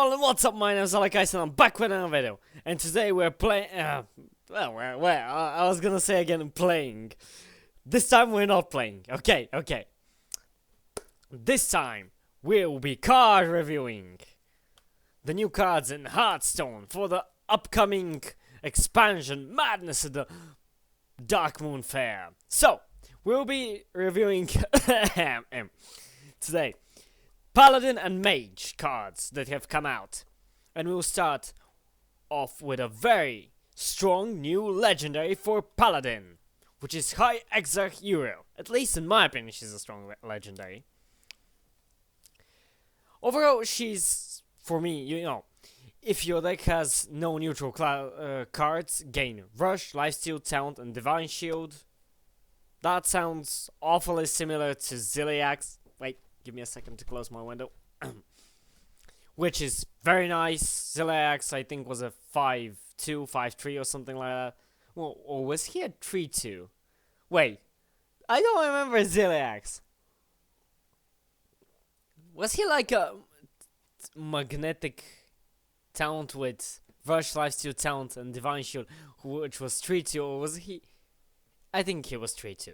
everyone, what's up? My name is Alex and I'm back with another video. And today we're playing, I was gonna say again playing. This time we're not playing, okay. This time we'll be card reviewing the new cards in HearthStone for the upcoming expansion Madness of the Darkmoon Faire. So, we'll be reviewing today Paladin and Mage cards that have come out. And we'll start off with a very strong new legendary for Paladin, which is High Exarch Uriel. At least in my opinion, she's a strong legendary. Overall, she's, for me, you know, if your deck has no neutral cards, gain Rush, Lifesteal, Talent, and Divine Shield. That sounds awfully similar to Ziliax. Wait, give me a second to close my window. Which is very nice. Ziliax, I think, was a 5-2, 5-3 or something like that. Well, or was he a 3-2? Wait, I don't remember Ziliax. Was he like a magnetic talent with Rush, Lifesteal, Talent, and Divine Shield, which was 3-2, or was he? I think he was 3-2.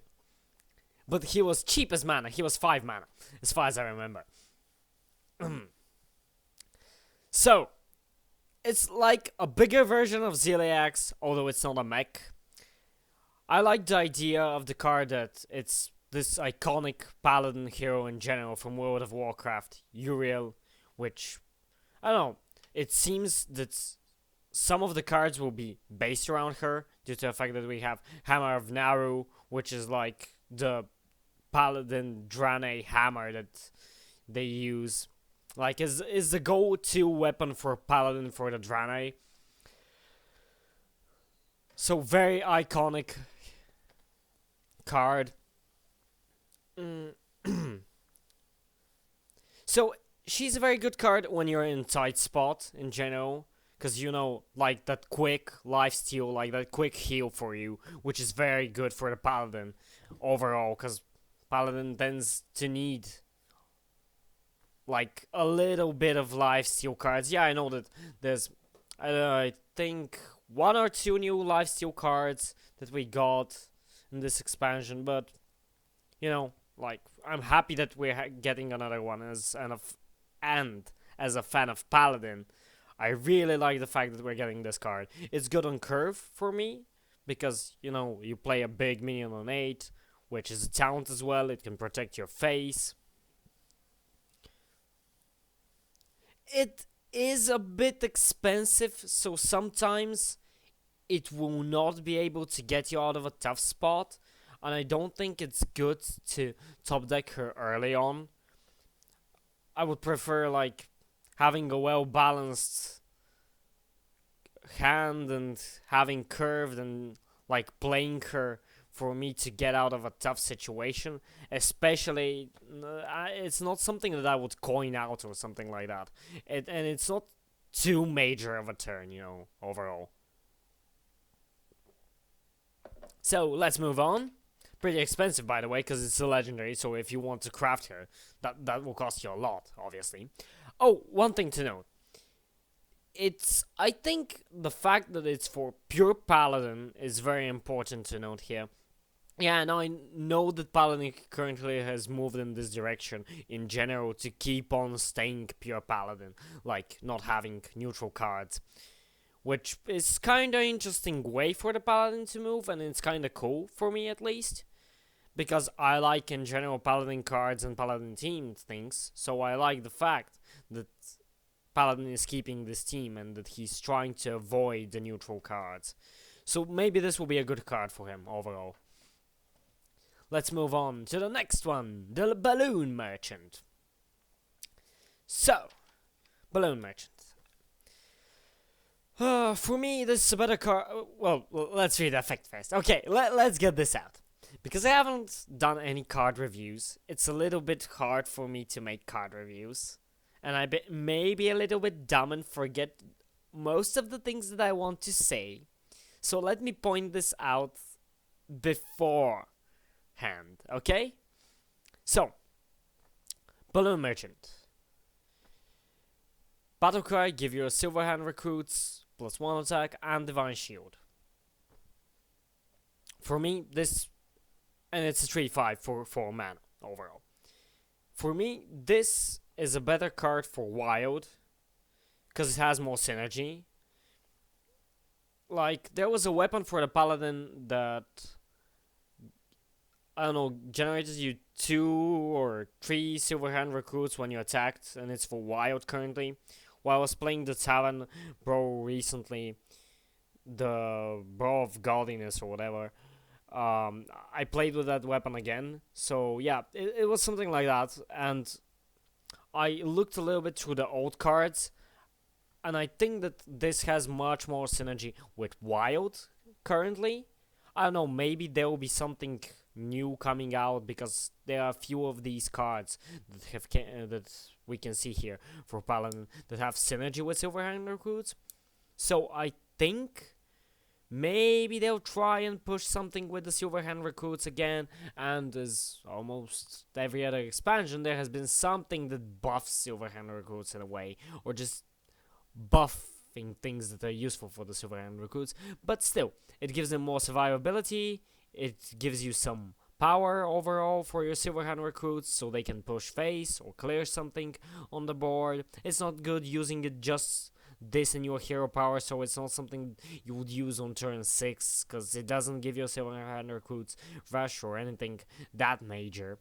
But he was cheap as mana, he was 5 mana, as far as I remember. So, it's like a bigger version of Ziliax, although it's not a mech. I like the idea of the card that it's this iconic paladin hero in general from World of Warcraft, Uriel, which, I don't know, it seems that some of the cards will be based around her, due to the fact that we have Hammer of Naru, which is like the Paladin Draenei hammer that they use. Like, is the go-to weapon for Paladin for the Draenei. So, very iconic card. So, she's a very good card when you're in a tight spot in general. Because, you know, like that quick lifesteal, like that quick heal for you, which is very good for the Paladin overall. Because Paladin tends to need like a little bit of lifesteal cards. Yeah, I know that there's, I think, 1 or 2 new lifesteal cards that we got in this expansion. But, you know, like, I'm happy that we're getting another one as a fan of Paladin. I really like the fact that we're getting this card. It's good on curve for me, because, you know, you play a big minion on 8, which is a talent as well. It can protect your face. It is a bit expensive, so sometimes it will not be able to get you out of a tough spot. And I don't think it's good to top deck her early on. I would prefer, like, having a well-balanced hand and having curved and, like, playing her for me to get out of a tough situation. Especially, it's not something that I would coin out or something like that. And it's not too major of a turn, you know, overall. So, let's move on. Pretty expensive, by the way, because it's a legendary, so if you want to craft her, that will cost you a lot, obviously. Oh, one thing to note. I think the fact that it's for pure Paladin is very important to note here. Yeah, and I know that Paladin currently has moved in this direction in general to keep on staying pure Paladin, like not having neutral cards. Which is kinda interesting way for the Paladin to move, and it's kinda cool for me at least. Because I like in general Paladin cards and Paladin team things, so I like the fact that Paladin is keeping this team and that he's trying to avoid the neutral cards. So maybe this will be a good card for him overall. Let's move on to the next one, the Balloon Merchant. So, Balloon Merchant. For me, this is a better card. Well, let's read the effect first. Okay, let's get this out. Because I haven't done any card reviews, it's a little bit hard for me to make card reviews. And I may be a little bit dumb and forget most of the things that I want to say. So let me point this out beforehand, okay? So, Balloon Merchant. Battle Cry give you a Silver Hand Recruits, +1 attack, and Divine Shield. For me, this, and it's a 3/5 for 4 mana overall. For me, this is a better card for Wild, because it has more synergy. Like, there was a weapon for the Paladin that, I don't know, generated you 2 or 3 Silver Hand Recruits when you attacked, and it's for Wild currently. While I was playing the Talon Bro recently, the Bro of Godliness or whatever, I played with that weapon again. So yeah, it was something like that, and I looked a little bit through the old cards, and I think that this has much more synergy with Wild currently. I don't know, maybe there will be something new coming out, because there are a few of these cards that have that we can see here for Paladin that have synergy with Silverhand Recruits. So I think maybe they'll try and push something with the Silverhand Recruits again, and as almost every other expansion, there has been something that buffs Silverhand Recruits in a way, or just buffing things that are useful for the Silverhand Recruits. But still, it gives them more survivability, it gives you some power overall for your Silverhand Recruits, so they can push face or clear something on the board. It's not good using it just this in your hero power, so it's not something you would use on turn 6, because it doesn't give your Silverhand Recruits rush or anything that major.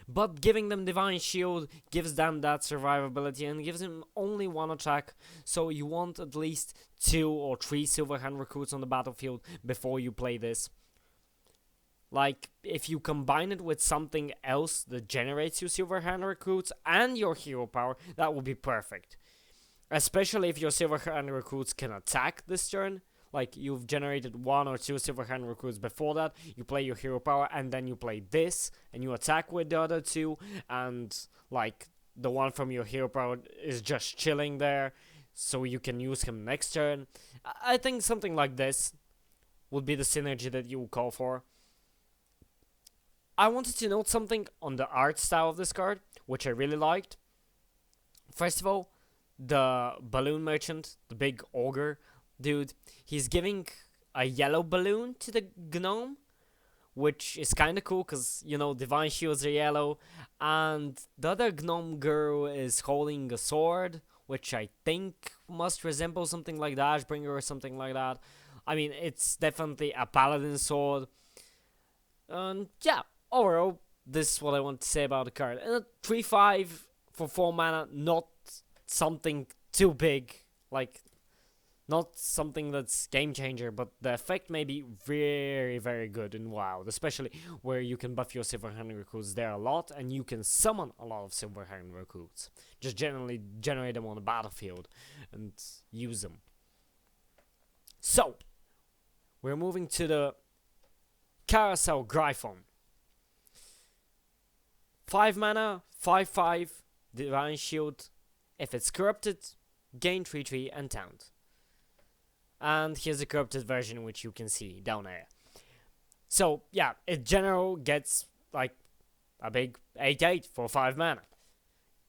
But giving them Divine Shield gives them that survivability and gives them only 1 attack, so you want at least 2 or 3 Silverhand Recruits on the battlefield before you play this. Like, if you combine it with something else that generates you Silverhand Recruits and your hero power, that would be perfect. Especially if your Silverhand Recruits can attack this turn. Like, you've generated 1 or 2 Silverhand Recruits before that, you play your hero power, and then you play this, and you attack with the other 2, and, like, the one from your hero power is just chilling there, so you can use him next turn. I think something like this would be the synergy that you would call for. I wanted to note something on the art style of this card, which I really liked. First of all, the balloon merchant, the big ogre dude, he's giving a yellow balloon to the gnome, which is kind of cool because, you know, Divine Shields are yellow, and the other gnome girl is holding a sword, which I think must resemble something like the Ashbringer or something like that. I mean, it's definitely a paladin sword, and yeah, overall, this is what I want to say about the card. And a 3/5 for 4 mana, not something too big, like, not something that's game changer, but the effect may be very, very good in Wild, especially where you can buff your Silverhand Recruits there a lot, and you can summon a lot of Silverhand Recruits. Just generally generate them on the battlefield and use them. So, we're moving to the Carousel Gryphon. 5 mana, 5/5, Divine Shield. If it's corrupted, gain 3/3 and taunt. And here's the corrupted version, which you can see down there. So yeah, it general gets like a big 8/8 for 5 mana.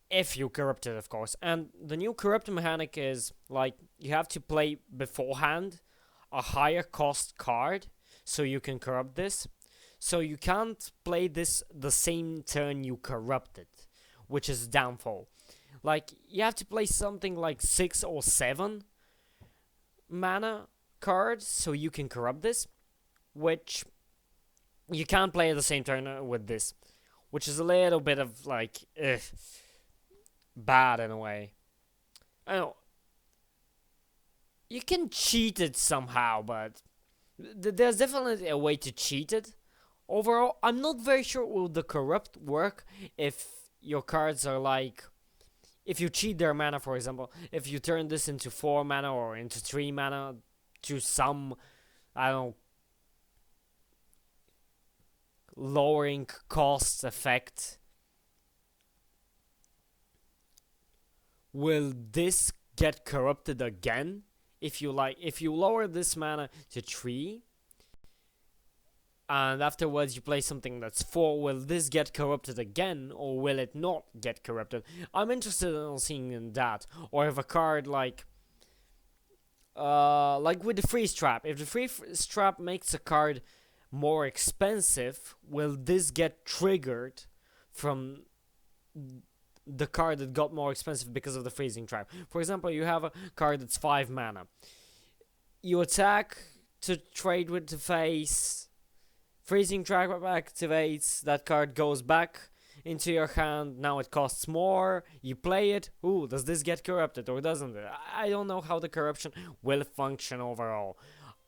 If you corrupt it, of course. And the new corrupt mechanic is like you have to play beforehand a higher cost card so you can corrupt this. So you can't play this the same turn you corrupt it, which is downfall. Like, you have to play something like 6 or 7 mana cards so you can corrupt this, which you can't play at the same turn with this, which is a little bit of like bad in a way. I know you can cheat it somehow, but there's definitely a way to cheat it. Overall, I'm not very sure will the corrupt work if your cards are like, if you cheat their mana, for example, if you turn this into 4 mana or into 3 mana to some, I don't know, lowering costs effect, will this get corrupted again? If you lower this mana to 3, and afterwards you play something that's 4, will this get corrupted again, or will it not get corrupted? I'm interested in seeing that. Or if a card like with the freeze trap, if the freeze trap makes a card more expensive, will this get triggered from the card that got more expensive because of the freezing trap? For example, you have a card that's 5 mana. You attack to trade with the face. Freezing trap activates. That card goes back into your hand. Now it costs more. You play it. Ooh, does this get corrupted or doesn't it? I don't know how the corruption will function overall.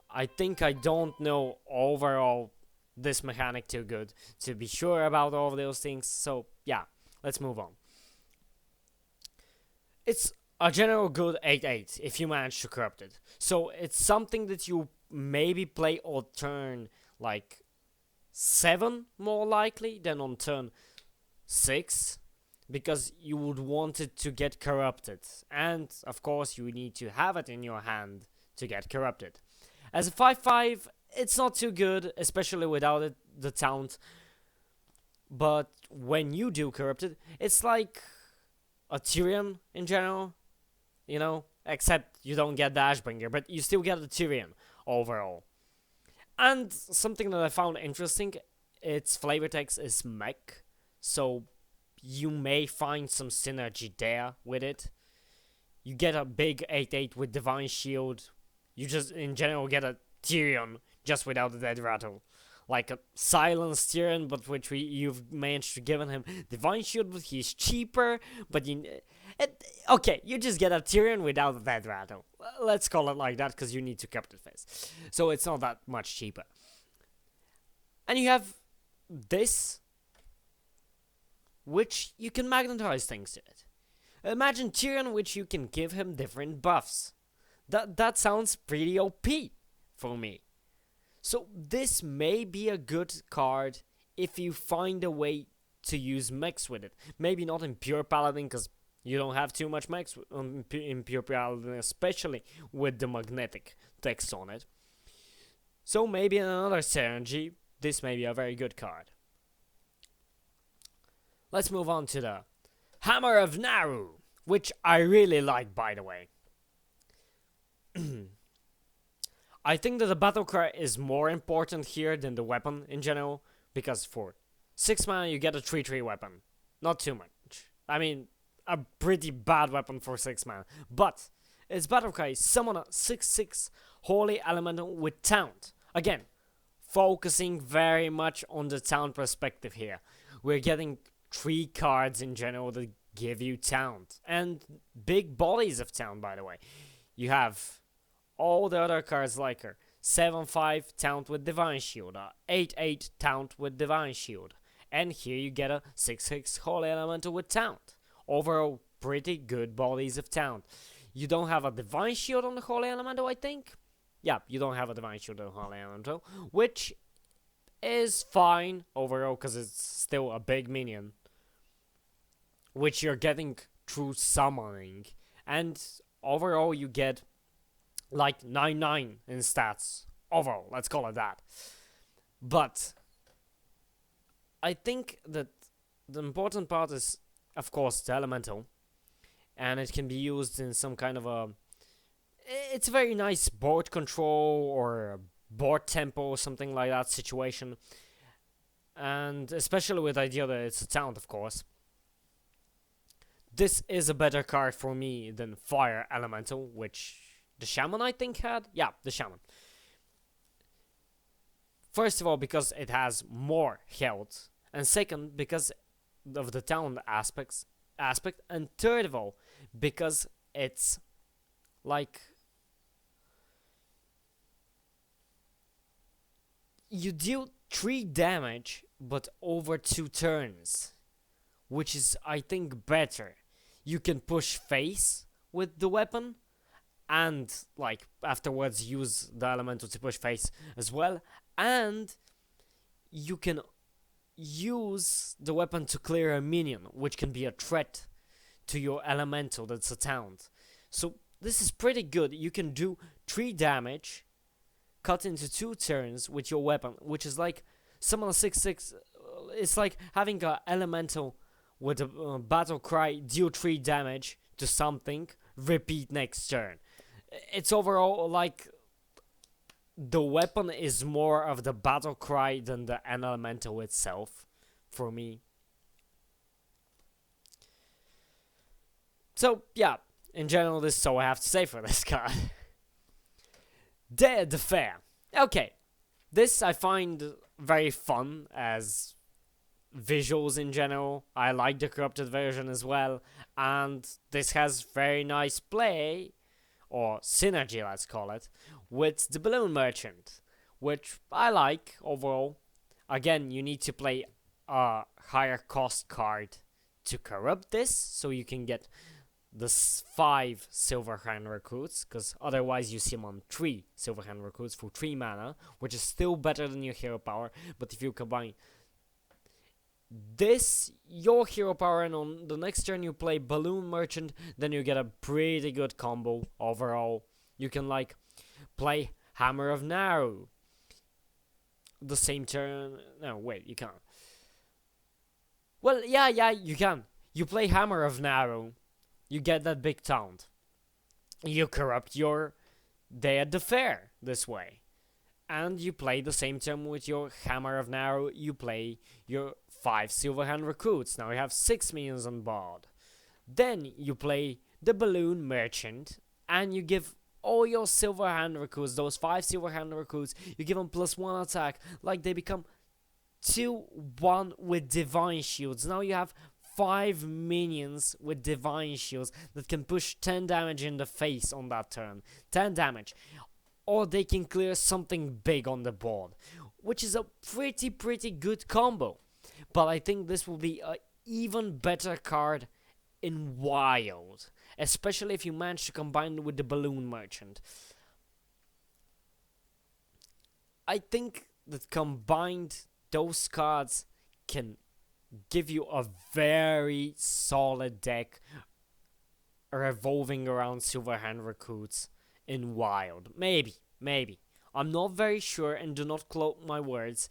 I think I don't know overall this mechanic too good to be sure about all of those things. So yeah, let's move on. It's a general good 8/8 if you manage to corrupt it. So it's something that you maybe play on turn like 7 more likely than on turn 6, because you would want it to get corrupted, and of course you need to have it in your hand to get corrupted. As a 5/5, it's not too good, especially without it, the taunt, but when you do corrupt it, it's like a Tyrion in general, you know, except you don't get the Ashbringer, but you still get a Tyrion overall. And something that I found interesting, its flavor text is mech, so you may find some synergy there with it. You get a big 8/8 with Divine Shield. You just, in general, get a Tyrion just without the Dead Rattle. Like a silenced Tyrion, but which you've managed to give him Divine Shield, but he's cheaper, but okay, you just get a Tyrion without the Dead Rattle. Let's call it like that, because you need to cap the face. So it's not that much cheaper. And you have this, which you can magnetize things to it. Imagine Tyrion, which you can give him different buffs. That sounds pretty OP for me. So this may be a good card if you find a way to use mechs with it. Maybe not in pure Paladin, because you don't have too much mechs in pure Paladin, especially with the magnetic text on it. So maybe in another synergy, this may be a very good card. Let's move on to the Hammer of Naru, which I really like, by the way. I think that the battle cry is more important here than the weapon in general, because for 6 mana you get a 3/3 weapon. Not too much. I mean, a pretty bad weapon for 6 mana. But its battle cry is summon a 6/6 Holy Elemental with Taunt. Again, focusing very much on the Taunt perspective here. We're getting 3 cards in general that give you Taunt. And big bodies of Taunt, by the way. You have all the other cards like her. 7/5 Taunt with Divine Shield, 8/8 Taunt with Divine Shield, and here you get a 6/6 Holy Elemental with Taunt. Overall, pretty good bodies of Taunt. You don't have a Divine Shield on the Holy Elemental, I think? Yeah, you don't have a Divine Shield on the Holy Elemental, which is fine overall, because it's still a big minion, which you're getting through summoning, and overall you get like 9/9 in stats overall, let's call it that. But I think that the important part is, of course, the elemental, and it can be used in some kind of a, it's a very nice board control or a board tempo or something like that situation, and especially with the idea that it's a taunt, of course. This is a better card for me than Fire Elemental, which the Shaman, I think, had? Yeah, the Shaman. First of all, because it has more health, and second, because of the Taunt aspect, and third of all, because it's like you deal 3 damage, but over 2 turns, which is, I think, better. You can push face with the weapon, and like afterwards use the elemental to push face as well, and you can use the weapon to clear a minion, which can be a threat to your elemental that's a taunt. So this is pretty good. You can do 3 damage cut into 2 turns with your weapon, which is like summon a 6/6. It's like having a elemental with a battle cry, deal 3 damage to something, repeat next turn. It's overall like the weapon is more of the battle cry than the elemental itself for me. So yeah, in general, this is all I have to say for this card. The Fair. Okay, this I find very fun as visuals in general. I like the corrupted version as well, and this has very nice play, or synergy let's call it, with the Balloon Merchant, which I like overall. Again, you need to play a higher cost card to corrupt this, so you can get the 5 Silverhand recruits, because otherwise you summon 3 Silverhand recruits for 3 mana, which is still better than your hero power. But if you combine this, your hero power, and on the next turn you play Balloon Merchant, then you get a pretty good combo overall. You can like play Hammer of Naru the same turn. No, wait, you can't. Well, yeah, you can. You play Hammer of Naru, you get that big taunt. You corrupt your Day at the Fair this way. And you play the same turn with your Hammer of Naru, you play your 5 Silverhand recruits. Now you have 6 minions on board. Then you play the Balloon Merchant, and you give all your Silverhand recruits, those 5 Silverhand recruits, you give them +1 attack, like they become 2/1 with Divine Shields. Now you have 5 minions with Divine Shields that can push 10 damage in the face on that turn. 10 damage. Or they can clear something big on the board, which is a pretty good combo. But I think this will be an even better card in Wild, especially if you manage to combine it with the Balloon Merchant. I think that combined, those cards can give you a very solid deck revolving around Silverhand recruits in Wild. Maybe. I'm not very sure, and do not quote my words.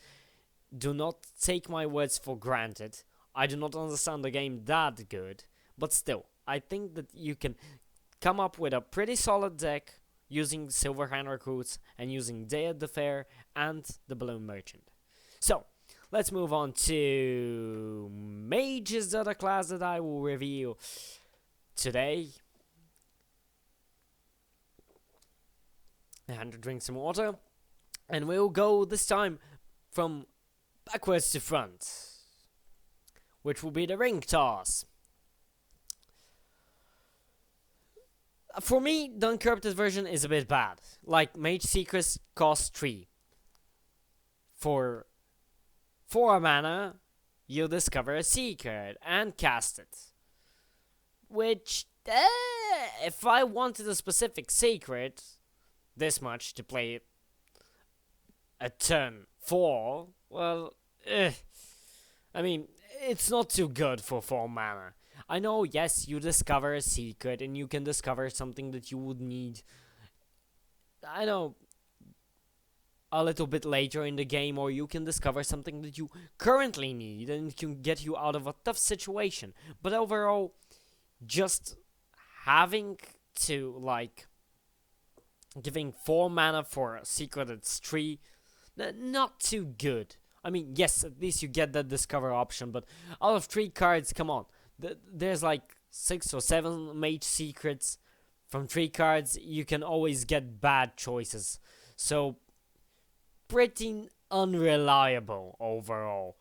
Do not take my words for granted. I do not understand the game that good, but still, I think that you can come up with a pretty solid deck using Silverhand recruits and using Day at the Fair and the Balloon Merchant. So, let's move on to Mage is the other class that I will reveal today. I had to drink some water, and we'll go this time from backwards to front, which will be the ring toss. For me, the uncorrupted version is a bit bad. Like, Mage Secrets cost 3. For 4 mana, you'll discover a secret and cast it. Which, if I wanted a specific secret, this much to play it a turn 4, well, I mean, it's not too good for 4 mana. I know, yes, you discover a secret and you can discover something that you would need, I know, a little bit later in the game, or you can discover something that you currently need and it can get you out of a tough situation. But overall, just having to, like, giving 4 mana for a secret that's 3, not too good. I mean, yes, at least you get that discover option, but out of 3 cards, come on. There's like 6 or 7 Mage Secrets. From 3 cards, you can always get bad choices. So, pretty unreliable overall.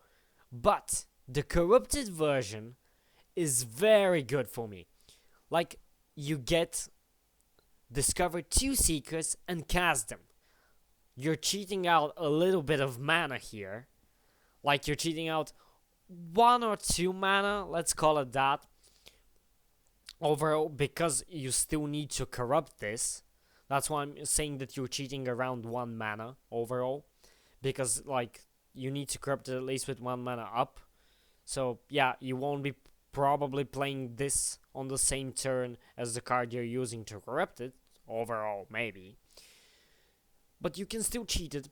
But, the corrupted version is very good for me. Like, you get discover 2 secrets and cast them. You're cheating out a little bit of mana here. Like, you're cheating out 1 or 2 mana, let's call it that. Overall, because you still need to corrupt this. That's why I'm saying that you're cheating around 1 mana overall. Because, like, you need to corrupt it at least with 1 mana up. So, yeah, you won't be probably playing this on the same turn as the card you're using to corrupt it. Overall, maybe. but you can still cheat it.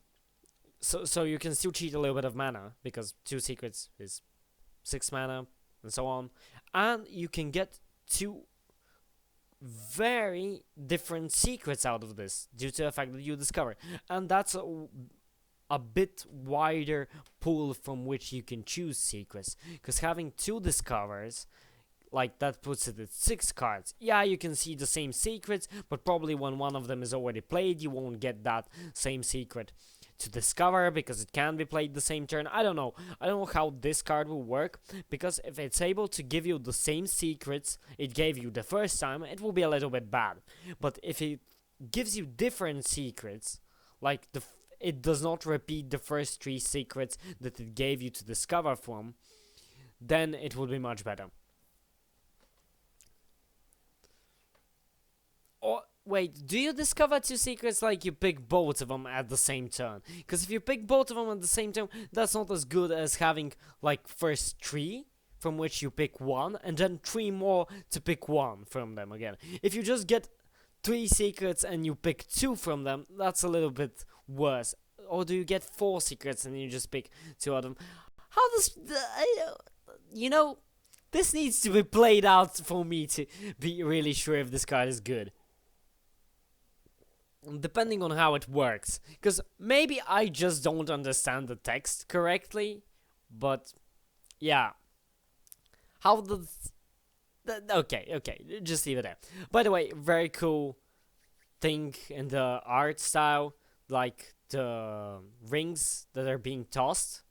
So you can still cheat a little bit of mana, because 2 secrets is 6 mana, and so on. And you can get 2 very different secrets out of this, due to the fact that you discover. And that's a bit wider pool from which you can choose secrets, because having 2 discovers, like, that puts it at 6 cards. Yeah, you can see the same secrets, but probably when one of them is already played, you won't get that same secret to discover, because it can be played the same turn. I don't know how this card will work, because if it's able to give you the same secrets it gave you the first time, it will be a little bit bad. But if it gives you different secrets, like it does not repeat the first 3 secrets that it gave you to discover from, then it will be much better. Or wait, do you discover 2 secrets like you pick both of them at the same turn? Because if you pick both of them at the same turn, that's not as good as having, like, first 3, from which you pick 1, and then 3 more to pick 1 from them again. If you just get 3 secrets and you pick 2 from them, that's a little bit worse. Or do you get 4 secrets and you just pick 2 of them? How does... you know, this needs to be played out for me to be really sure if this card is good. Depending on how it works, because maybe I just don't understand the text correctly, but yeah. How does... okay, just leave it there. By the way, very cool thing in the art style, like the rings that are being tossed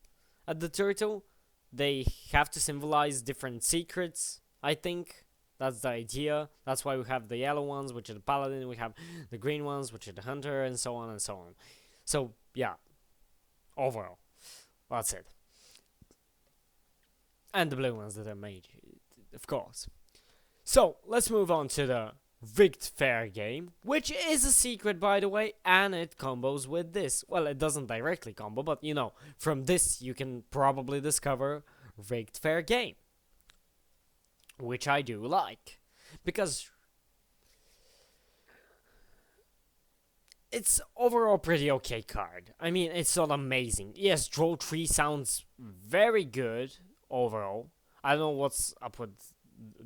at the turtle, they have to symbolize different secrets, I think. That's the idea. That's why we have the yellow ones, which are the Paladin, we have the green ones, which are the Hunter, and so on and so on. So, yeah. Overall. That's it. And the blue ones that are Mage, of course. So, let's move on to the Victfair game, which is a secret, by the way, and it combos with this. Well, it doesn't directly combo, but, you know, from this you can probably discover Victfair game. Which I do like, because it's overall pretty okay card. I mean, it's not amazing. Yes, draw 3 sounds very good overall. I don't know what's up with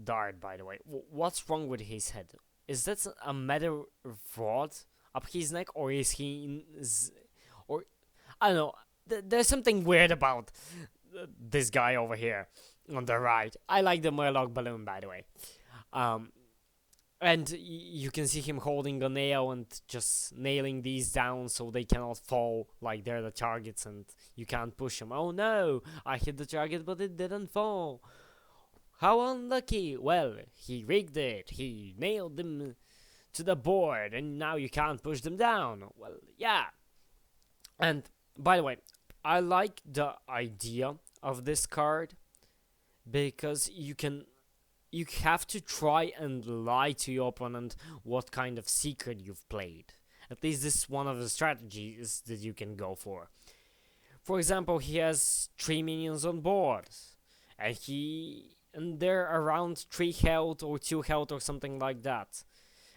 Dart, by the way. What's wrong with his head? Is that a metal rod up his neck, or is he... or I don't know. There's something weird about this guy over here on the right. I like the Murloc balloon, by the way. And you can see him holding a nail and just nailing these down so they cannot fall, like they're the targets and you can't push them. Oh no, I hit the target but it didn't fall. How unlucky. Well, he rigged it. He nailed them to the board and now you can't push them down. Well, yeah. And by the way, I like the idea of this card, because you have to try and lie to your opponent what kind of secret you've played. At least this is one of the strategies that you can go for. For example, he has 3 minions on board, and they're around 3 health or 2 health or something like that.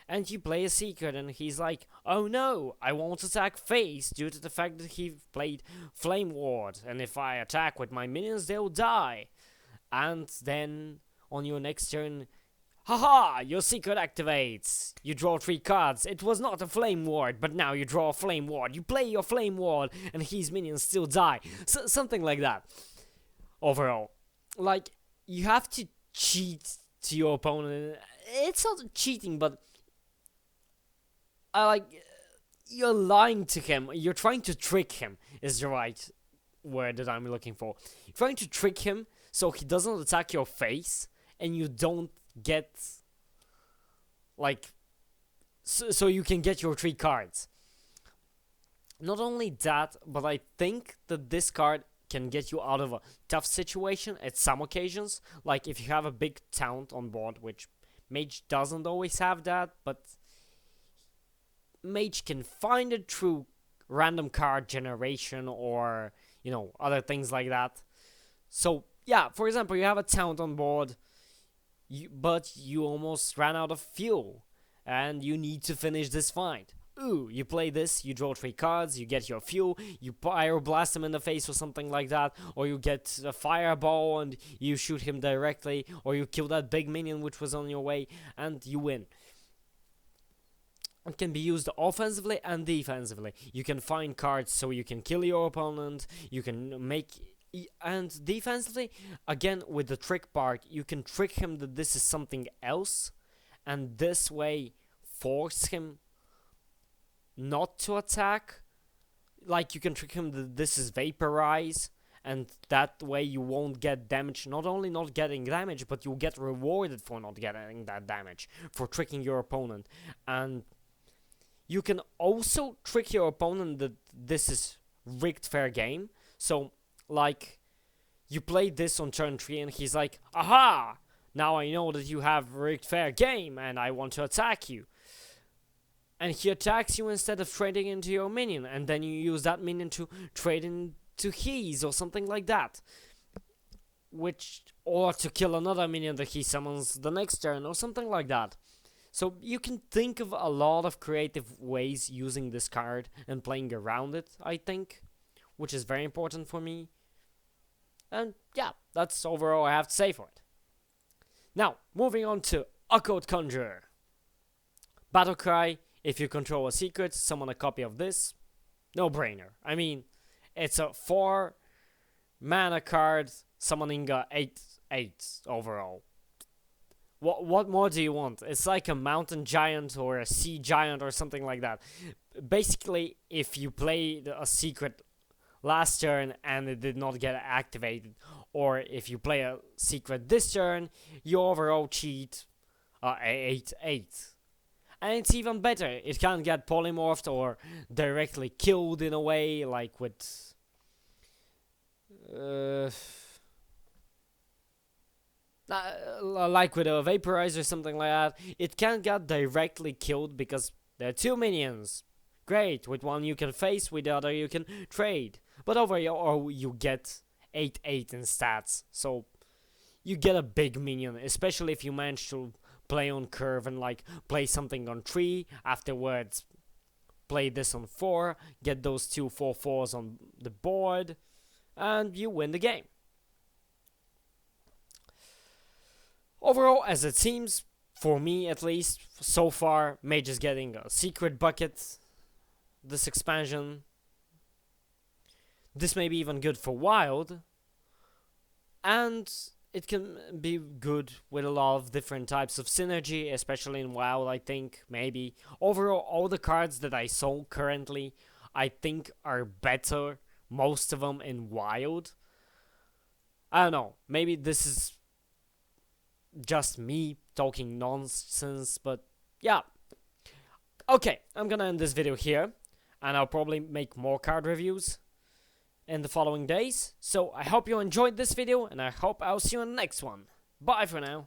And you play a secret and he's like, oh no, I won't attack face due to the fact that he played Flame Ward, and if I attack with my minions they'll die. And then on your next turn, haha, your secret activates. You draw 3 cards. It was not a Flame Ward, but now you draw a Flame Ward. You play your Flame Ward and his minions still die. Something like that. Overall, like, you have to cheat to your opponent. It's not cheating, but you're lying to him. You're trying to trick him is the right word that I'm looking for. You're trying to trick him so he doesn't attack your face and you don't get, like, so you can get your 3 cards. Not only that, but I think that this card can get you out of a tough situation at some occasions. Like if you have a big taunt on board, which Mage doesn't always have that, but Mage can find it through random card generation or, you know, other things like that. So, yeah, for example, you have a taunt on board, but you almost ran out of fuel, and you need to finish this fight. ooh, you play this, you draw 3 cards, you get your fuel, you pyroblast him in the face or something like that, or you get a fireball and you shoot him directly, or you kill that big minion which was on your way, and you win. It can be used offensively and defensively. You can find cards so you can kill your opponent, you can make... And defensively, again, with the trick part, you can trick him that this is something else, and this way force him not to attack. Like, you can trick him that this is vaporize, and that way you won't get damage. Not only not getting damage, but you'll get rewarded for not getting that damage, for tricking your opponent. And you can also trick your opponent that this is Victfair game. So, like, you play this on turn 3 and he's like, aha! Now I know that you have Victfair game and I want to attack you. And he attacks you instead of trading into your minion, and then you use that minion to trade into his or something like that. Or to kill another minion that he summons the next turn or something like that. So you can think of a lot of creative ways using this card and playing around it, I think, which is very important for me. And yeah, that's overall I have to say for it. Now, moving on to Occult Conjurer. Battle Cry, if you control a secret, summon a copy of this. No brainer. I mean, it's a 4 mana card summoning a 8/8 overall. What more do you want? It's like a mountain giant or a sea giant or something like that. Basically, if you played a secret last turn and it did not get activated, or if you play a secret this turn, you overall cheat 8/8. And it's even better, it can't get polymorphed or directly killed in a way, like with... like with a vaporizer or something like that. It can't get directly killed because there are 2 minions. Great, with one you can face, with the other you can trade. But overall you get 8/8 in stats, so you get a big minion, especially if you manage to play on curve and like play something on 3, afterwards play this on 4, get those 2 4/4s on the board, and you win the game. Overall, as it seems, for me at least, so far, Mage is getting a secret bucket this expansion. This may be even good for Wild, and it can be good with a lot of different types of synergy, especially in Wild, I think, maybe. Overall, all the cards that I saw currently, I think are better, most of them in Wild. I don't know, maybe this is just me talking nonsense, but yeah. Okay, I'm gonna end this video here, and I'll probably make more card reviews in the following days. So I hope you enjoyed this video, and I hope I'll see you in the next one. Bye for now.